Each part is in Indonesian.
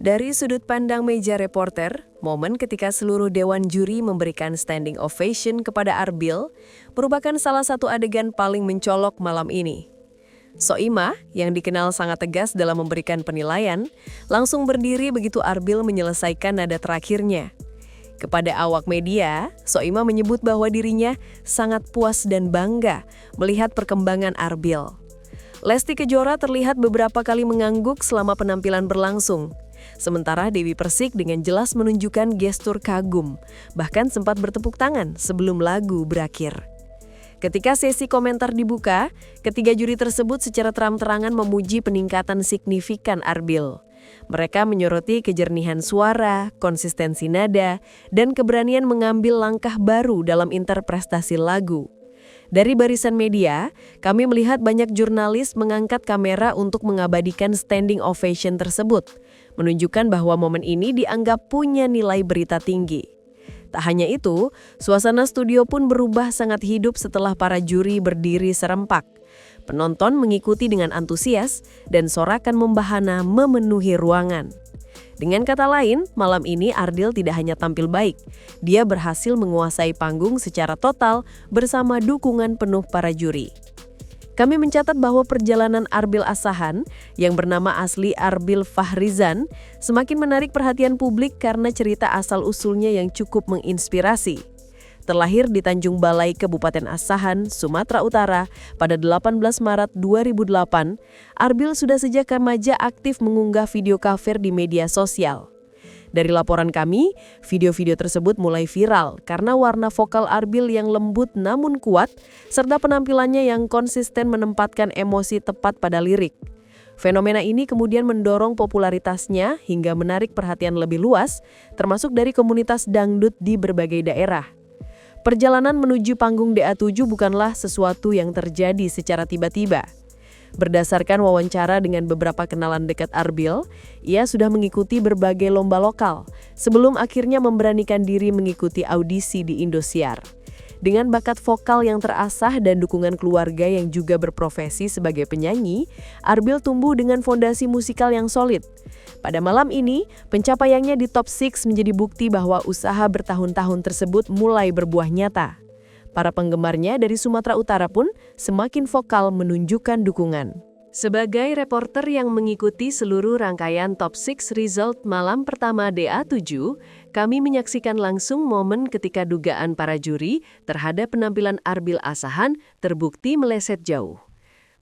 Dari sudut pandang meja reporter, momen ketika seluruh dewan juri memberikan standing ovation kepada Arbil merupakan salah satu adegan paling mencolok malam ini. Soimah, yang dikenal sangat tegas dalam memberikan penilaian, langsung berdiri begitu Arbil menyelesaikan nada terakhirnya. Kepada awak media, Soimah menyebut bahwa dirinya sangat puas dan bangga melihat perkembangan Arbil. Lesti Kejora terlihat beberapa kali mengangguk selama penampilan berlangsung. Sementara Dewi Persik dengan jelas menunjukkan gestur kagum, bahkan sempat bertepuk tangan sebelum lagu berakhir. Ketika sesi komentar dibuka, ketiga juri tersebut secara terang-terangan memuji peningkatan signifikan Arbil. Mereka menyoroti kejernihan suara, konsistensi nada, dan keberanian mengambil langkah baru dalam interpretasi lagu. Dari barisan media, kami melihat banyak jurnalis mengangkat kamera untuk mengabadikan standing ovation tersebut, menunjukkan bahwa momen ini dianggap punya nilai berita tinggi. Tak hanya itu, suasana studio pun berubah sangat hidup setelah para juri berdiri serempak. Penonton mengikuti dengan antusias dan sorakan membahana memenuhi ruangan. Dengan kata lain, malam ini Ardil tidak hanya tampil baik, dia berhasil menguasai panggung secara total bersama dukungan penuh para juri. Kami mencatat bahwa perjalanan Arbil Asahan, yang bernama asli Arbil Fahrizan, semakin menarik perhatian publik karena cerita asal-usulnya yang cukup menginspirasi. Terlahir di Tanjung Balai, Kabupaten Asahan, Sumatera Utara pada 18 Maret 2008, Arbil sudah sejak remaja aktif mengunggah video cover di media sosial. Dari laporan kami, video-video tersebut mulai viral karena warna vokal Arbil yang lembut namun kuat, serta penampilannya yang konsisten menempatkan emosi tepat pada lirik. Fenomena ini kemudian mendorong popularitasnya hingga menarik perhatian lebih luas, termasuk dari komunitas dangdut di berbagai daerah. Perjalanan menuju panggung DA7 bukanlah sesuatu yang terjadi secara tiba-tiba. Berdasarkan wawancara dengan beberapa kenalan dekat Arbil, ia sudah mengikuti berbagai lomba lokal sebelum akhirnya memberanikan diri mengikuti audisi di Indosiar. Dengan bakat vokal yang terasah dan dukungan keluarga yang juga berprofesi sebagai penyanyi, Arbil tumbuh dengan fondasi musikal yang solid. Pada malam ini, pencapaiannya di top 6 menjadi bukti bahwa usaha bertahun-tahun tersebut mulai berbuah nyata. Para penggemarnya dari Sumatera Utara pun semakin vokal menunjukkan dukungan. Sebagai reporter yang mengikuti seluruh rangkaian top 6 result malam pertama DA7, kami menyaksikan langsung momen ketika dugaan para juri terhadap penampilan Arbil Asahan terbukti meleset jauh.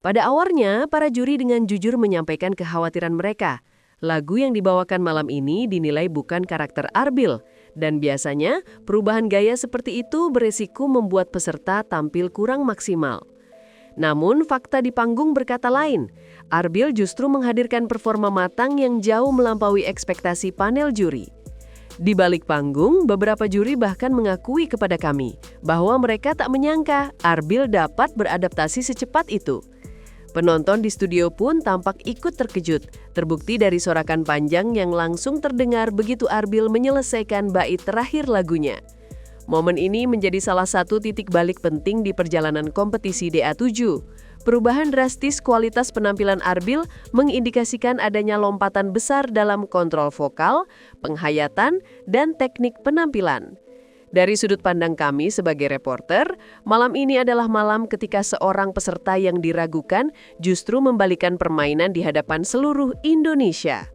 Pada awalnya, para juri dengan jujur menyampaikan kekhawatiran mereka. Lagu yang dibawakan malam ini dinilai bukan karakter Arbil, dan biasanya perubahan gaya seperti itu beresiko membuat peserta tampil kurang maksimal. Namun, fakta di panggung berkata lain. Arbil justru menghadirkan performa matang yang jauh melampaui ekspektasi panel juri. Di balik panggung, beberapa juri bahkan mengakui kepada kami bahwa mereka tak menyangka Arbil dapat beradaptasi secepat itu. Penonton di studio pun tampak ikut terkejut, terbukti dari sorakan panjang yang langsung terdengar begitu Arbil menyelesaikan bait terakhir lagunya. Momen ini menjadi salah satu titik balik penting di perjalanan kompetisi DA7. Perubahan drastis kualitas penampilan Arbil mengindikasikan adanya lompatan besar dalam kontrol vokal, penghayatan, dan teknik penampilan. Dari sudut pandang kami sebagai reporter, malam ini adalah malam ketika seorang peserta yang diragukan justru membalikan permainan di hadapan seluruh Indonesia.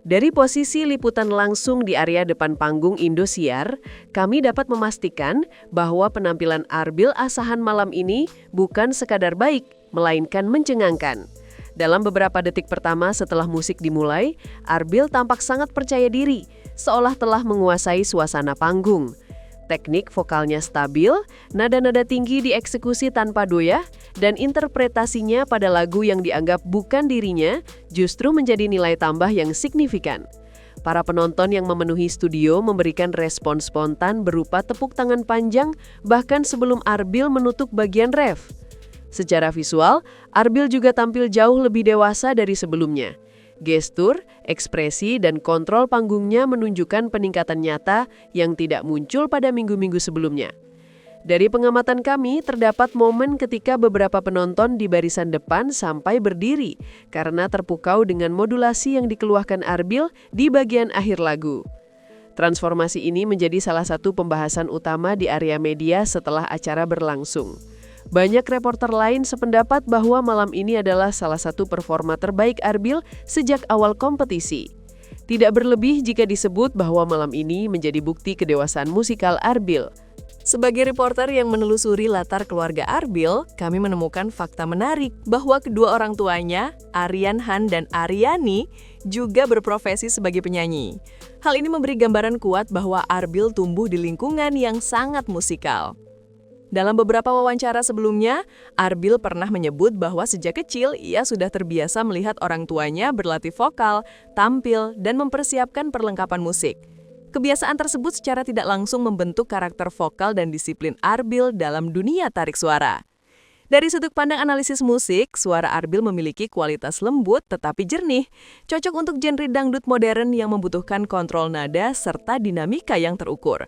Dari posisi liputan langsung di area depan panggung Indosiar, kami dapat memastikan bahwa penampilan Arbil Asahan malam ini bukan sekadar baik, melainkan mencengangkan. Dalam beberapa detik pertama setelah musik dimulai, Arbil tampak sangat percaya diri, seolah telah menguasai suasana panggung. Teknik vokalnya stabil, nada-nada tinggi dieksekusi tanpa doyah, dan interpretasinya pada lagu yang dianggap bukan dirinya justru menjadi nilai tambah yang signifikan. Para penonton yang memenuhi studio memberikan respon spontan berupa tepuk tangan panjang bahkan sebelum Arbil menutup bagian ref. Secara visual, Arbil juga tampil jauh lebih dewasa dari sebelumnya. Gestur, ekspresi, dan kontrol panggungnya menunjukkan peningkatan nyata yang tidak muncul pada minggu-minggu sebelumnya. Dari pengamatan kami, terdapat momen ketika beberapa penonton di barisan depan sampai berdiri karena terpukau dengan modulasi yang dikeluarkan Arbil di bagian akhir lagu. Transformasi ini menjadi salah satu pembahasan utama di area media setelah acara berlangsung. Banyak reporter lain sependapat bahwa malam ini adalah salah satu performa terbaik Arbil sejak awal kompetisi. Tidak berlebih jika disebut bahwa malam ini menjadi bukti kedewasaan musikal Arbil. Sebagai reporter yang menelusuri latar keluarga Arbil, kami menemukan fakta menarik bahwa kedua orang tuanya, Aryan Han dan Aryani, juga berprofesi sebagai penyanyi. Hal ini memberi gambaran kuat bahwa Arbil tumbuh di lingkungan yang sangat musikal. Dalam beberapa wawancara sebelumnya, Arbil pernah menyebut bahwa sejak kecil ia sudah terbiasa melihat orang tuanya berlatih vokal, tampil, dan mempersiapkan perlengkapan musik. Kebiasaan tersebut secara tidak langsung membentuk karakter vokal dan disiplin Arbil dalam dunia tarik suara. Dari sudut pandang analisis musik, suara Arbil memiliki kualitas lembut tetapi jernih, cocok untuk genre dangdut modern yang membutuhkan kontrol nada serta dinamika yang terukur.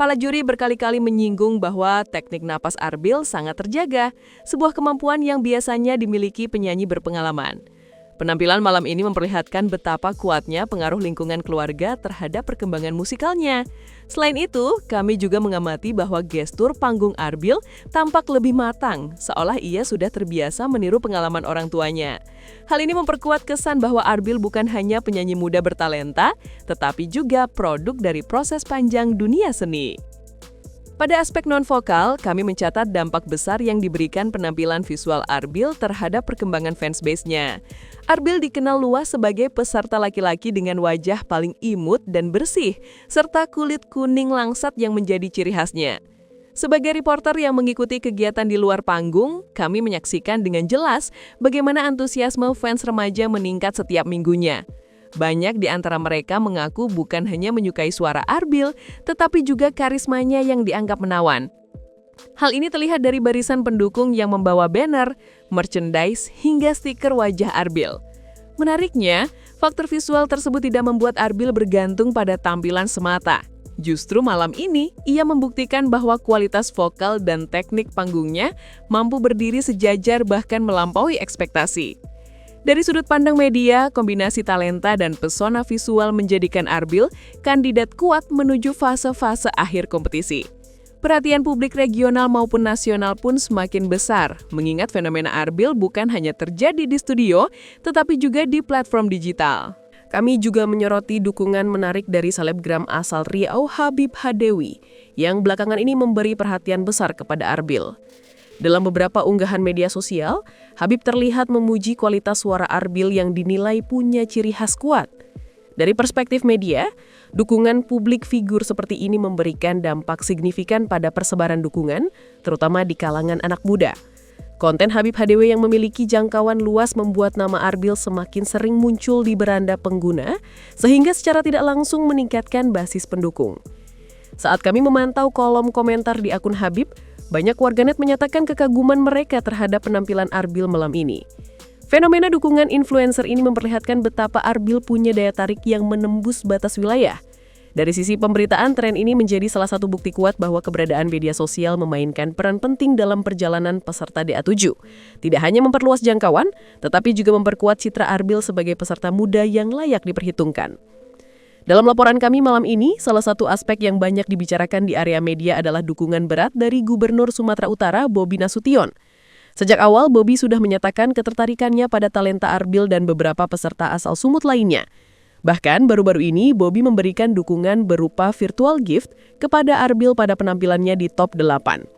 Para juri berkali-kali menyinggung bahwa teknik napas Arbil sangat terjaga, sebuah kemampuan yang biasanya dimiliki penyanyi berpengalaman. Penampilan malam ini memperlihatkan betapa kuatnya pengaruh lingkungan keluarga terhadap perkembangan musikalnya. Selain itu, kami juga mengamati bahwa gestur panggung Arbil tampak lebih matang, seolah ia sudah terbiasa meniru pengalaman orang tuanya. Hal ini memperkuat kesan bahwa Arbil bukan hanya penyanyi muda bertalenta, tetapi juga produk dari proses panjang dunia seni. Pada aspek non-vokal, kami mencatat dampak besar yang diberikan penampilan visual Arbil terhadap perkembangan fansbase-nya. Arbil dikenal luas sebagai peserta laki-laki dengan wajah paling imut dan bersih, serta kulit kuning langsat yang menjadi ciri khasnya. Sebagai reporter yang mengikuti kegiatan di luar panggung, kami menyaksikan dengan jelas bagaimana antusiasme fans remaja meningkat setiap minggunya. Banyak di antara mereka mengaku bukan hanya menyukai suara Arbil, tetapi juga karismanya yang dianggap menawan. Hal ini terlihat dari barisan pendukung yang membawa banner, merchandise, hingga stiker wajah Arbil. Menariknya, faktor visual tersebut tidak membuat Arbil bergantung pada tampilan semata. Justru malam ini, ia membuktikan bahwa kualitas vokal dan teknik panggungnya mampu berdiri sejajar bahkan melampaui ekspektasi. Dari sudut pandang media, kombinasi talenta dan pesona visual menjadikan Arbil kandidat kuat menuju fase-fase akhir kompetisi. Perhatian publik regional maupun nasional pun semakin besar, mengingat fenomena Arbil bukan hanya terjadi di studio, tetapi juga di platform digital. Kami juga menyoroti dukungan menarik dari selebgram asal Riau Habib Hadewi, yang belakangan ini memberi perhatian besar kepada Arbil. Dalam beberapa unggahan media sosial, Habib terlihat memuji kualitas suara Arbil yang dinilai punya ciri khas kuat. Dari perspektif media, dukungan publik figur seperti ini memberikan dampak signifikan pada persebaran dukungan, terutama di kalangan anak muda. Konten Habib HDW yang memiliki jangkauan luas membuat nama Arbil semakin sering muncul di beranda pengguna, sehingga secara tidak langsung meningkatkan basis pendukung. Saat kami memantau kolom komentar di akun Habib, banyak warganet menyatakan kekaguman mereka terhadap penampilan Arbil malam ini. Fenomena dukungan influencer ini memperlihatkan betapa Arbil punya daya tarik yang menembus batas wilayah. Dari sisi pemberitaan, tren ini menjadi salah satu bukti kuat bahwa keberadaan media sosial memainkan peran penting dalam perjalanan peserta DA7. Tidak hanya memperluas jangkauan, tetapi juga memperkuat citra Arbil sebagai peserta muda yang layak diperhitungkan. Dalam laporan kami malam ini, salah satu aspek yang banyak dibicarakan di area media adalah dukungan berat dari Gubernur Sumatera Utara, Bobi Nasution. Sejak awal, Bobi sudah menyatakan ketertarikannya pada talenta Arbil dan beberapa peserta asal Sumut lainnya. Bahkan, baru-baru ini, Bobi memberikan dukungan berupa virtual gift kepada Arbil pada penampilannya di Top 8.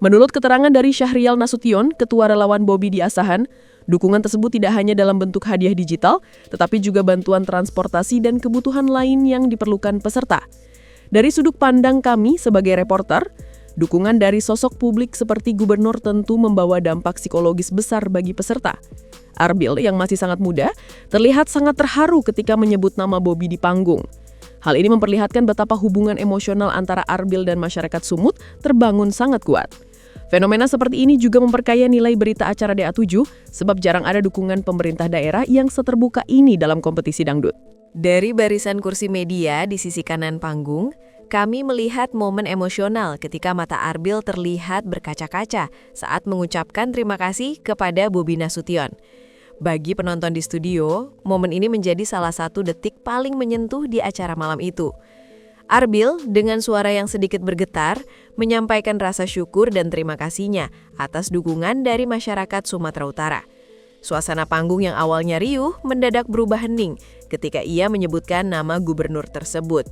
Menurut keterangan dari Syahrial Nasution, ketua relawan Bobi di Asahan, dukungan tersebut tidak hanya dalam bentuk hadiah digital, tetapi juga bantuan transportasi dan kebutuhan lain yang diperlukan peserta. Dari sudut pandang kami sebagai reporter, dukungan dari sosok publik seperti gubernur tentu membawa dampak psikologis besar bagi peserta. Arbil yang masih sangat muda, terlihat sangat terharu ketika menyebut nama Bobi di panggung. Hal ini memperlihatkan betapa hubungan emosional antara Arbil dan masyarakat Sumut terbangun sangat kuat. Fenomena seperti ini juga memperkaya nilai berita acara DA7 sebab jarang ada dukungan pemerintah daerah yang seterbuka ini dalam kompetisi dangdut. Dari barisan kursi media di sisi kanan panggung, Kami melihat momen emosional ketika mata Arbil terlihat berkaca-kaca saat mengucapkan terima kasih kepada Bobi Nasution. Bagi penonton di studio, momen ini menjadi salah satu detik paling menyentuh di acara malam itu. Arbil dengan suara yang sedikit bergetar menyampaikan rasa syukur dan terima kasihnya atas dukungan dari masyarakat Sumatera Utara. Suasana panggung yang awalnya riuh mendadak berubah hening ketika ia menyebutkan nama gubernur tersebut.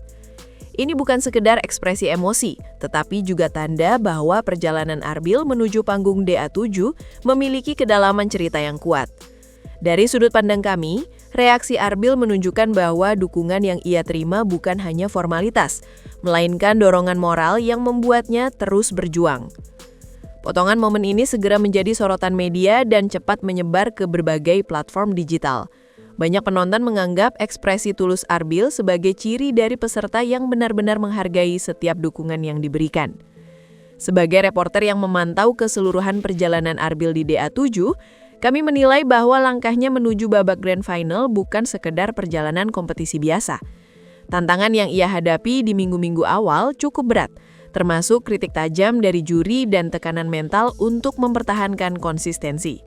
Ini bukan sekedar ekspresi emosi, tetapi juga tanda bahwa perjalanan Arbil menuju panggung DA7 memiliki kedalaman cerita yang kuat. Dari sudut pandang kami, reaksi Arbil menunjukkan bahwa dukungan yang ia terima bukan hanya formalitas, melainkan dorongan moral yang membuatnya terus berjuang. Potongan momen ini segera menjadi sorotan media dan cepat menyebar ke berbagai platform digital. Banyak penonton menganggap ekspresi tulus Arbil sebagai ciri dari peserta yang benar-benar menghargai setiap dukungan yang diberikan. Sebagai reporter yang memantau keseluruhan perjalanan Arbil di DA7, kami menilai bahwa langkahnya menuju babak grand final bukan sekedar perjalanan kompetisi biasa. Tantangan yang ia hadapi di minggu-minggu awal cukup berat, termasuk kritik tajam dari juri dan tekanan mental untuk mempertahankan konsistensi.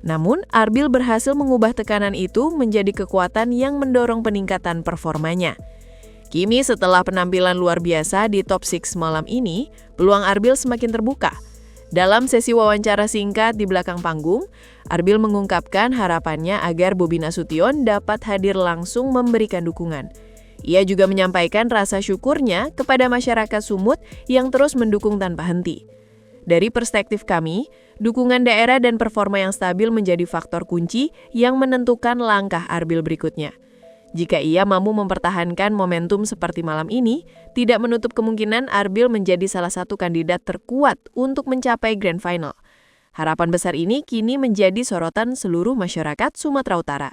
Namun, Arbil berhasil mengubah tekanan itu menjadi kekuatan yang mendorong peningkatan performanya. Kini setelah penampilan luar biasa di Top 6 malam ini, peluang Arbil semakin terbuka. Dalam sesi wawancara singkat di belakang panggung, Arbil mengungkapkan harapannya agar Bobi Nasution dapat hadir langsung memberikan dukungan. Ia juga menyampaikan rasa syukurnya kepada masyarakat Sumut yang terus mendukung tanpa henti. Dari perspektif kami, dukungan daerah dan performa yang stabil menjadi faktor kunci yang menentukan langkah Arbil berikutnya. Jika ia mampu mempertahankan momentum seperti malam ini, tidak menutup kemungkinan Arbil menjadi salah satu kandidat terkuat untuk mencapai grand final. Harapan besar ini kini menjadi sorotan seluruh masyarakat Sumatera Utara.